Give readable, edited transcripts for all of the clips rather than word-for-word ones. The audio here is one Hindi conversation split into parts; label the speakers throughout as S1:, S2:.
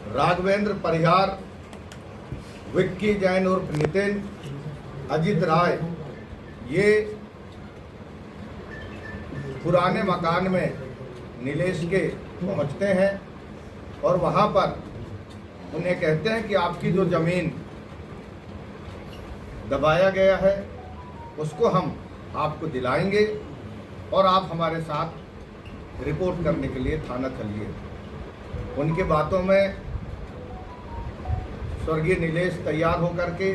S1: राघवेंद्र परिहार, विक्की जैन उर्फ नितिन, अजित राय, ये पुराने मकान में नीलेश के पहुंचते हैं और वहां पर उन्हें कहते हैं कि आपकी जो ज़मीन दबाया गया है उसको हम आपको दिलाएंगे और आप हमारे साथ रिपोर्ट करने के लिए थाना चलिए। उनकी बातों में स्वर्गीय नीलेश तैयार होकर के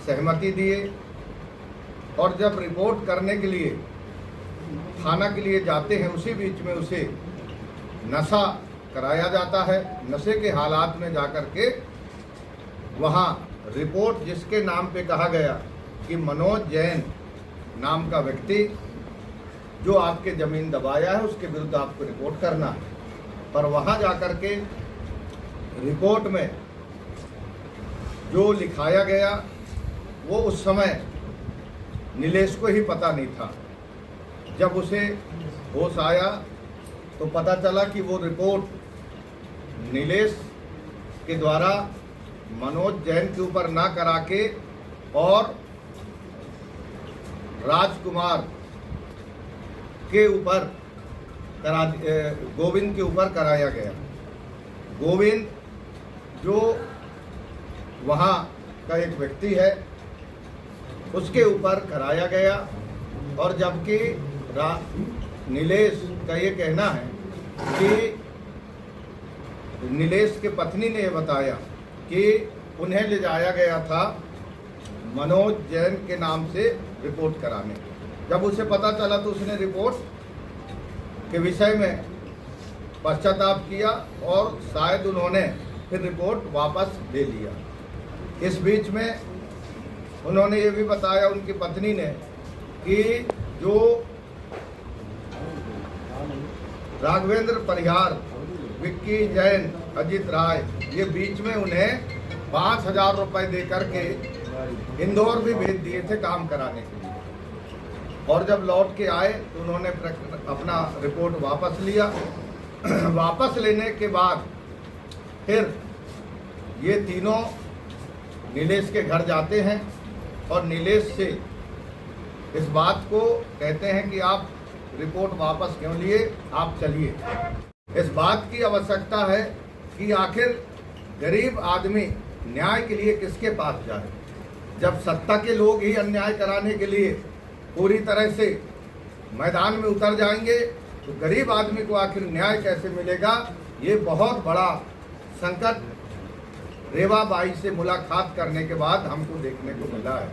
S1: सहमति दिए और जब रिपोर्ट करने के लिए थाना के लिए जाते हैं उसी बीच में उसे नशा कराया जाता है। नशे के हालात में जाकर के वहाँ रिपोर्ट जिसके नाम पे कहा गया कि मनोज जैन नाम का व्यक्ति जो आपके ज़मीन दबाया है उसके विरुद्ध आपको रिपोर्ट करना है, पर वहाँ जाकर के रिपोर्ट में जो लिखाया गया वो उस समय नीलेश को ही पता नहीं था। जब उसे होश आया तो पता चला कि वो रिपोर्ट नीलेश के द्वारा मनोज जैन के ऊपर ना करा के और राजकुमार के ऊपर गोविंद के ऊपर कराया गया। गोविंद जो वहाँ का एक व्यक्ति है उसके ऊपर कराया गया और जबकि नीलेश का ये कहना है कि नीलेश के पत्नी ने ये बताया कि उन्हें ले जाया गया था मनोज जैन के नाम से रिपोर्ट कराने। जब उसे पता चला तो उसने रिपोर्ट के विषय में पश्चाताप किया और शायद उन्होंने फिर रिपोर्ट वापस ले लिया। इस बीच में उन्होंने ये भी बताया उनकी पत्नी ने कि जो राघवेंद्र परिहार, विक्की जैन, अजित राय ये बीच में उन्हें 5,000 रुपये दे करके इंदौर भी भेज दिए थे काम कराने के लिए और जब लौट के आए तो उन्होंने अपना रिपोर्ट वापस लिया। वापस लेने के बाद फिर ये तीनों नीलेश के घर जाते हैं और नीलेश से इस बात को कहते हैं कि आप रिपोर्ट वापस क्यों लिए, आप चलिए। इस बात की आवश्यकता है कि आखिर गरीब आदमी न्याय के लिए किसके पास जाए। जब सत्ता के लोग ही अन्याय कराने के लिए पूरी तरह से मैदान में उतर जाएंगे तो गरीब आदमी को आखिर न्याय कैसे मिलेगा। ये बहुत बड़ा संकट रेवाबाई से मुलाकात करने के बाद हमको देखने को मिला है।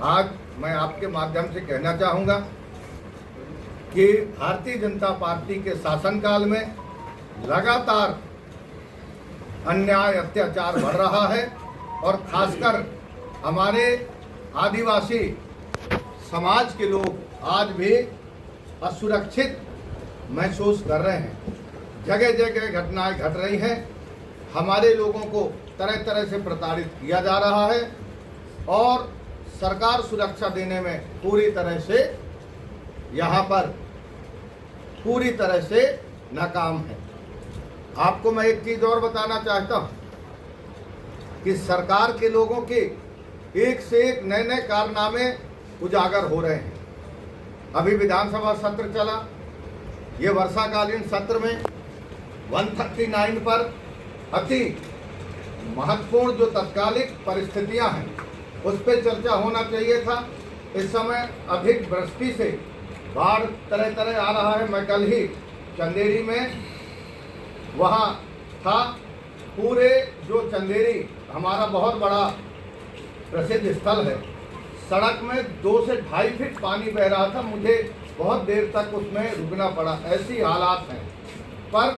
S1: आज मैं आपके माध्यम से कहना चाहूँगा कि भारतीय जनता पार्टी के शासनकाल में लगातार अन्याय अत्याचार बढ़ रहा है और खासकर हमारे आदिवासी समाज के लोग आज भी असुरक्षित महसूस कर रहे हैं। जगह जगह घटनाएं घट रही हैं। हमारे लोगों को तरह तरह से प्रताड़ित किया जा रहा है और सरकार सुरक्षा देने में पूरी तरह से यहाँ पर पूरी तरह से नाकाम है। आपको मैं एक चीज़ और बताना चाहता हूँ कि सरकार के लोगों के एक से एक नए नए कारनामे उजागर हो रहे हैं। अभी विधानसभा सत्र चला, ये वर्षाकालीन सत्र में 139 पर अति महत्वपूर्ण जो तत्कालिक परिस्थितियां हैं उस पर चर्चा होना चाहिए था। इस समय अधिक वृष्टि से बाढ़ तरह तरह आ रहा है। मैं कल ही चंदेरी में वहाँ था। पूरे जो चंदेरी हमारा बहुत बड़ा प्रसिद्ध स्थल है, सड़क में 2 से 2.5 फीट पानी बह रहा था। मुझे बहुत देर तक उसमें रुकना पड़ा। ऐसी हालात हैं। पर